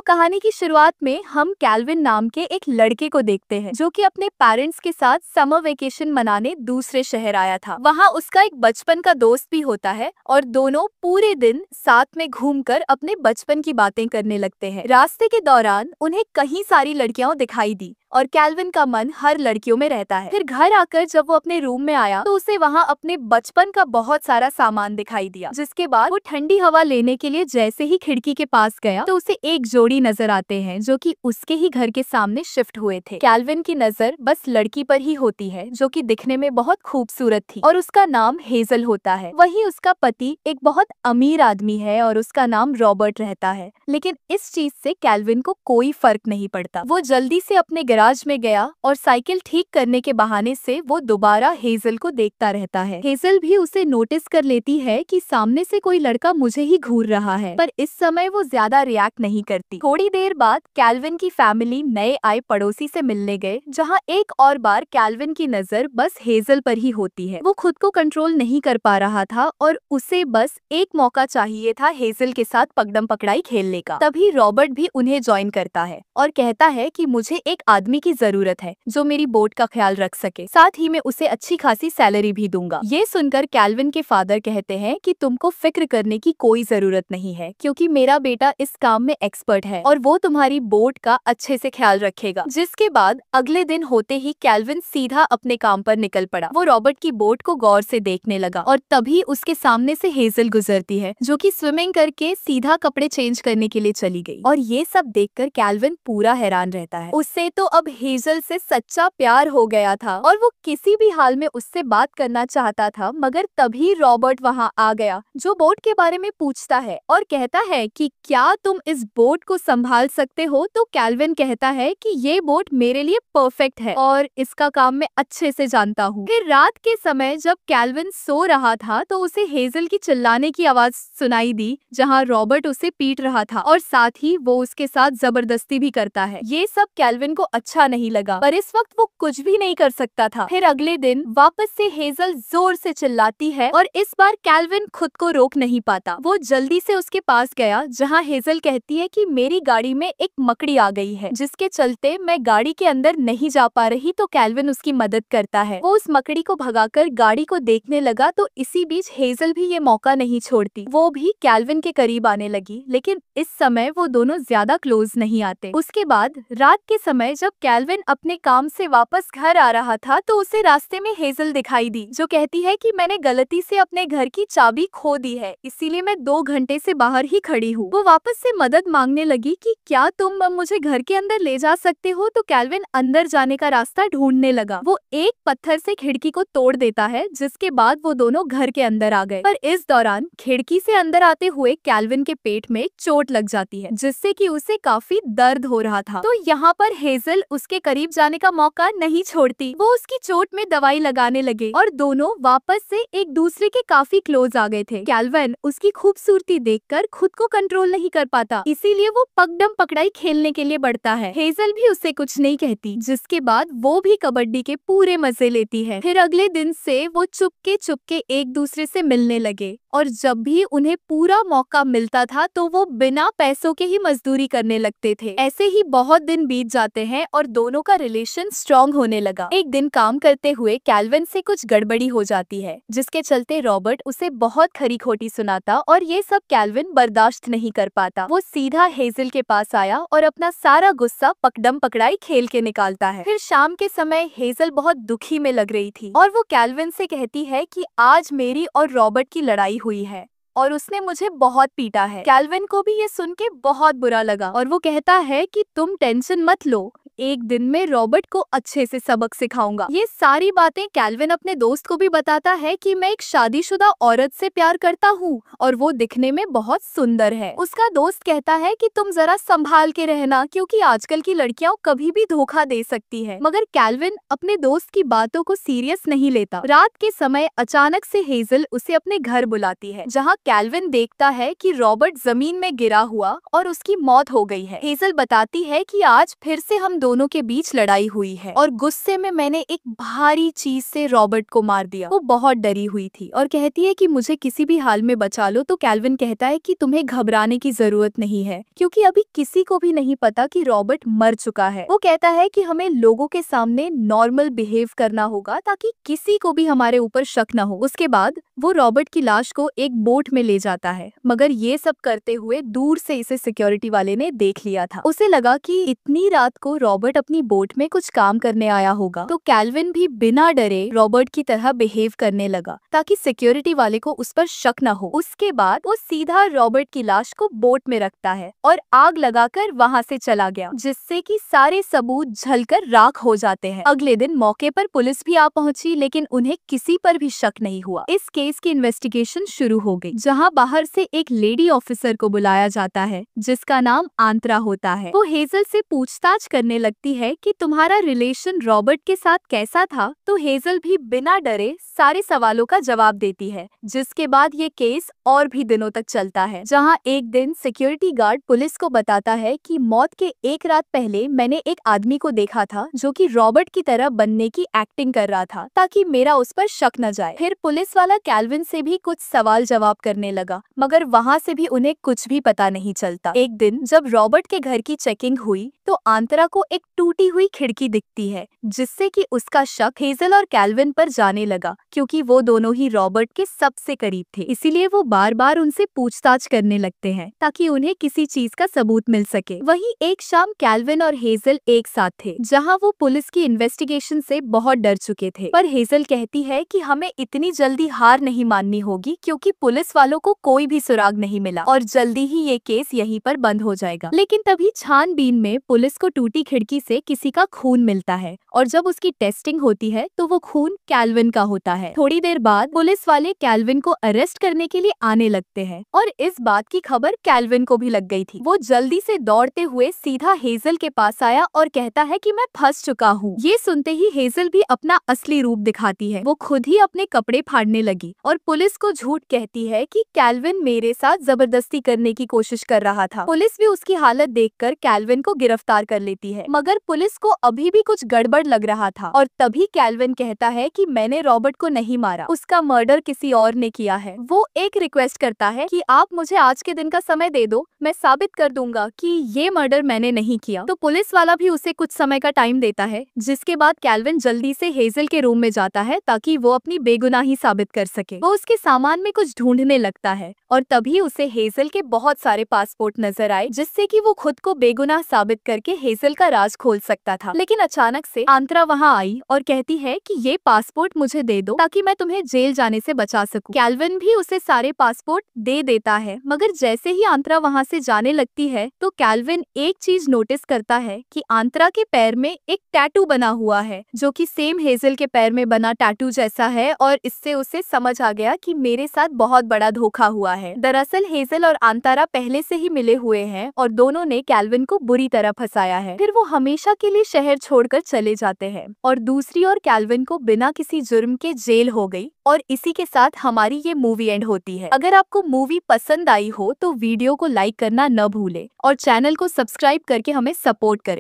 कहानी की शुरुआत में हम कैल्विन नाम के एक लड़के को देखते हैं जो कि अपने पेरेंट्स के साथ समर वेकेशन मनाने दूसरे शहर आया था। वहाँ उसका एक बचपन का दोस्त भी होता है और दोनों पूरे दिन साथ में घूमकर अपने बचपन की बातें करने लगते हैं। रास्ते के दौरान उन्हें कई सारी लड़कियां दिखाई दी और कैल्विन का मन हर लड़कियों में रहता है। फिर घर आकर जब वो अपने रूम में आया तो उसे वहाँ अपने बचपन का बहुत सारा सामान दिखाई दिया। जिसके बाद वो ठंडी हवा लेने के लिए जैसे ही खिड़की के पास गया तो उसे एक जोड़ी नजर आते हैं जो कि उसके ही घर के सामने शिफ्ट हुए थे। कैल्विन की नजर बस लड़की पर ही होती है जो कि दिखने में बहुत खूबसूरत थी और उसका नाम हेजल होता है। वहीं उसका पति एक बहुत अमीर आदमी है और उसका नाम रॉबर्ट रहता है। लेकिन इस चीज से कैल्विन को कोई फर्क नहीं पड़ता। वो जल्दी से अपने गैराज में गया और साइकिल ठीक करने के बहाने से वो दोबारा हेजल को देखता रहता है। हेजल भी उसे नोटिस कर लेती है कि सामने से कोई लड़का मुझे ही घूर रहा है, पर इस समय वो ज्यादा रिएक्ट नहीं करती। थोड़ी देर बाद कैल्विन की फैमिली नए आए पड़ोसी से मिलने गए, जहाँ एक और बार कैल्विन की नजर बस हेजल पर ही होती है। वो खुद को कंट्रोल नहीं कर पा रहा था और उसे बस एक मौका चाहिए था हेजल के साथ पकड़म पकड़ाई खेलने का। तभी रॉबर्ट भी उन्हें ज्वाइन करता है और कहता है कि मुझे एक आदमी की जरूरत है जो मेरी बोट का ख्याल रख सके, साथ ही मैं उसे अच्छी खासी सैलरी भी दूंगा। ये सुनकर कैल्विन के फादर कहते हैं कि तुमको फिक्र करने की कोई जरूरत नहीं है क्योंकि मेरा बेटा इस काम में एक्सपर्ट है और वो तुम्हारी बोट का अच्छे से ख्याल रखेगा। जिसके बाद अगले दिन होते ही कैल्विन सीधा अपने काम पर निकल पड़ा। वो रॉबर्ट की बोट को गौर से देखने लगा और तभी उसके सामने से हेजल गुजरती है जो कि स्विमिंग करके सीधा कपड़े चेंज करने के लिए चली गई। और ये सब देखकर कैल्विन पूरा हैरान रहता है। उससे तो अब हेजल से सच्चा प्यार हो गया था और वो किसी भी हाल में उससे बात करना चाहता था। मगर तभी रॉबर्ट वहाँ आ गया जो बोट के बारे में पूछता है और कहता है कि क्या तुम इस बोट को संभाल सकते हो। तो कैल्विन कहता है कि ये बोट मेरे लिए परफेक्ट है और इसका काम मैं अच्छे से जानता हूँ। फिर रात के समय जब कैल्विन सो रहा था तो उसे हेजल की चिल्लाने की आवाज सुनाई दी, जहाँ रॉबर्ट उसे पीट रहा था और साथ ही वो उसके साथ जबरदस्ती भी करता है। ये सब कैल्विन को अच्छा नहीं लगा, पर इस वक्त वो कुछ भी नहीं कर सकता था। फिर अगले दिन वापस से हेजल जोर से चिल्लाती है और इस बार कैल्विन खुद को रोक नहीं पाता। वो जल्दी से उसके पास गया, जहाँ हेजल कहती है कि मेरी गाड़ी में एक मकड़ी आ गई है जिसके चलते मैं गाड़ी के अंदर नहीं जा पा रही। तो कैल्विन उसकी मदद करता है। वो उस मकड़ी को भगाकर गाड़ी को देखने लगा तो इसी बीच हेजल भी ये मौका नहीं छोड़ती। वो भी कैल्विन के करीब आने लगी, लेकिन इस समय वो दोनों ज्यादा क्लोज नहीं आते। उसके बाद रात के समय जब कैल्विन अपने काम से वापस घर आ रहा था तो उसे रास्ते में हेजल दिखाई दी जो कहती है कि मैंने गलती से अपने घर की चाबी खो दी है, इसीलिए मैं 2 घंटे से बाहर ही खड़ी हूँ। वो वापस से मदद मांगने लगी कि क्या तुम मुझे घर के अंदर ले जा सकते हो। तो कैल्विन अंदर जाने का रास्ता ढूंढने लगा। वो एक पत्थर से खिड़की को तोड़ देता है, जिसके बाद वो दोनों घर के अंदर आ गए। पर इस दौरान खिड़की से अंदर आते हुए कैल्विन के पेट में चोट लग जाती है, जिससे कि उसे काफी दर्द हो रहा था। तो यहाँ पर हेजल उसके करीब जाने का मौका नहीं छोड़ती। वो उसकी चोट में दवाई लगाने लगे और दोनों वापस से एक दूसरे के काफी क्लोज आ गए थे। कैल्विन उसकी खूबसूरती देखकर खुद को कंट्रोल नहीं कर पाता, इसीलिए वो पकड़म पकड़ाई खेलने के लिए बढ़ता है। हेजल भी उससे कुछ नहीं कहती, जिसके बाद वो भी कबड्डी के पूरे मजे लेती है। फिर अगले दिन से वो चुपके चुपके एक दूसरे से मिलने लगे और जब भी उन्हें पूरा मौका मिलता था तो वो बिना पैसों के ही मजदूरी करने लगते थे। ऐसे ही बहुत दिन बीत जाते हैं और दोनों का रिलेशन स्ट्रॉन्ग होने लगा। एक दिन काम करते हुए कैल्विन से कुछ गड़बड़ी हो जाती है, जिसके चलते रॉबर्ट उसे बहुत खरी खोटी सुनाता और ये सब कैल्विन बर्दाश्त नहीं कर पाता। वो सीधा हेजल के पास आया और अपना सारा गुस्सा पकड़म पकड़ाई खेल के निकालता है। फिर शाम के समय हेजल बहुत दुखी में लग रही थी और वो कैल्विन से कहती है कि आज मेरी और रॉबर्ट की लड़ाई हुई है और उसने मुझे बहुत पीटा है। कैल्विन को भी ये सुन के बहुत बुरा लगा और वो कहता है कि तुम टेंशन मत लो, एक दिन में रॉबर्ट को अच्छे से सबक सिखाऊंगा। ये सारी बातें कैल्विन अपने दोस्त को भी बताता है कि मैं एक शादीशुदा औरत से प्यार करता हूँ और वो दिखने में बहुत सुंदर है। उसका दोस्त कहता है कि तुम जरा संभाल के रहना क्योंकि आजकल की लड़कियां कभी भी धोखा दे सकती है। मगर कैल्विन अपने दोस्त की बातों को सीरियस नहीं लेता। रात के समय अचानक से हेजल उसे अपने घर बुलाती है, जहाँ कैल्विन देखता है कि रॉबर्ट जमीन में गिरा हुआ और उसकी मौत हो गई है। हेजल बताती है कि आज फिर से हम दोनों के बीच लड़ाई हुई है और गुस्से में मैंने एक भारी चीज से रॉबर्ट को मार दिया। वो बहुत डरी हुई थी और कहती है कि मुझे किसी भी हाल में बचा लो। तो कैल्विन कहता है कि तुम्हें घबराने की जरूरत नहीं है, क्योंकि अभी किसी को भी नहीं पता कि रॉबर्ट मर चुका है। वो कहता है कि हमें लोगों के सामने नॉर्मल बिहेव करना होगा ताकि किसी को भी हमारे ऊपर शक न हो। उसके बाद वो रॉबर्ट की लाश को एक बोट में ले जाता है, मगर ये सब करते हुए दूर से इसे सिक्योरिटी वाले ने देख लिया था। उसे लगा कि इतनी रात को रॉबर्ट अपनी बोट में कुछ काम करने आया होगा। तो कैल्विन भी बिना डरे रॉबर्ट की तरह बिहेव करने लगा ताकि सिक्योरिटी वाले को उस पर शक न हो। उसके बाद वो सीधा रॉबर्ट की लाश को बोट में रखता है और आग लगाकर वहाँ से चला गया, जिससे कि सारे सबूत जलकर राख हो जाते हैं। अगले दिन मौके पर पुलिस भी आ पहुंची, लेकिन उन्हें किसी पर भी शक नहीं हुआ। इस केस की इन्वेस्टिगेशन शुरू हो गई, जहां बाहर से एक लेडी ऑफिसर को बुलाया जाता है जिसका नाम आंत्रा होता है। वो हेजल से पूछताछ करने लगती है कि तुम्हारा रिलेशन रॉबर्ट के साथ कैसा था। तो हेजल भी बिना डरे सारे सवालों का जवाब देती है, जिसके बाद ये केस और भी दिनों तक चलता है। जहां एक दिन सिक्योरिटी गार्ड पुलिस को बताता है कि मौत के एक रात पहले मैंने एक आदमी को देखा था जो कि रॉबर्ट की तरह बनने की एक्टिंग कर रहा था ताकि मेरा उस पर शक न जाए। फिर पुलिस वाला कैल्विन से भी कुछ सवाल जवाब करने लगा, मगर वहाँ से भी उन्हें कुछ भी पता नहीं चलता। एक दिन जब रॉबर्ट के घर की चेकिंग हुई तो आंतरा को एक टूटी हुई खिड़की दिखती है, जिससे कि उसका शक हेजल और कैल्विन पर जाने लगा, क्योंकि वो दोनों ही रॉबर्ट के सबसे करीब थे। इसीलिए वो बार बार उनसे पूछताछ करने लगते हैं ताकि उन्हें किसी चीज का सबूत मिल सके। वहीं एक शाम कैल्विन और हेजल एक साथ थे, जहां वो पुलिस की इन्वेस्टिगेशन से बहुत डर चुके थे। पर हेजल कहती है कि हमें इतनी जल्दी हार नहीं माननी होगी, क्योंकि पुलिस वालों को कोई भी सुराग नहीं मिला और जल्दी ही ये केस यहीं पर बंद हो जाएगा। लेकिन तभी छानबीन में पुलिस को टूटी खिड़की से किसी का खून मिलता है और जब उसकी टेस्टिंग होती है तो वो खून कैल्विन का होता है। थोड़ी देर बाद पुलिस वाले कैल्विन को अरेस्ट करने के लिए आने लगते हैं और इस बात की खबर कैल्विन को भी लग गई थी। वो जल्दी से दौड़ते हुए सीधा हेजल के पास आया और कहता है कि मैं फंस चुका हूँ। ये सुनते ही हेजल भी अपना असली रूप दिखाती है। वो खुद ही अपने कपड़े फाड़ने लगी और पुलिस को झूठ कहती है कि कैल्विन मेरे साथ जबरदस्ती करने की कोशिश कर रहा था। पुलिस भी उसकी हालत देखकर कैल्विन को गिरफ्तार कर लेती है, मगर पुलिस को अभी भी कुछ गड़बड़ लग रहा था और तभी कैल्विन कहता है कि मैंने रॉबर्ट को नहीं मारा, उसका मर्डर किसी और ने किया है। वो एक रिक्वेस्ट करता है कि आप मुझे आज के दिन का समय दे दो, मैं साबित कर दूंगा कि ये मर्डर मैंने नहीं किया। तो पुलिस वाला भी उसे कुछ समय का टाइम देता है, जिसके बाद कैल्विन जल्दी से हेजल के रूम में जाता है ताकि वो अपनी बेगुनाही साबित कर सके। वो उसके सामान में कुछ ढूंढने लगता है और तभी उसे हेजल के बहुत सारे पासपोर्ट नजर आए, जिससे कि वो खुद को बेगुनाह साबित करके हेजल का राज खोल सकता था। लेकिन अचानक से आंतरा वहाँ आई और कहती है कि ये पासपोर्ट मुझे दे दो ताकि मैं तुम्हें जेल जाने से बचा सकूं। कैल्विन भी उसे सारे पासपोर्ट दे देता है, मगर जैसे ही आंतरा वहाँ से जाने लगती है तो कैल्विन एक चीज नोटिस करता है कि आंतरा के पैर में एक टैटू बना हुआ है, जो कि सेम हेजल के पैर में बना टैटू जैसा है और इससे उसे समझ आ गया कि मेरे साथ बहुत बड़ा धोखा हुआ है। दरअसल हेजल और आंतरा पहले से ही मिले हुए हैं और दोनों ने कैल्विन को बुरी तरह फंसाया है। फिर वो हमेशा के लिए शहर छोड़कर चले जाते हैं और दूसरी ओर कैल्विन को बिना किसी जुर्म के जेल हो गई और इसी के साथ हमारी ये मूवी एंड होती है। अगर आपको मूवी पसंद आई हो तो वीडियो को लाइक करना न भूले और चैनल को सब्सक्राइब करके हमें सपोर्ट करें।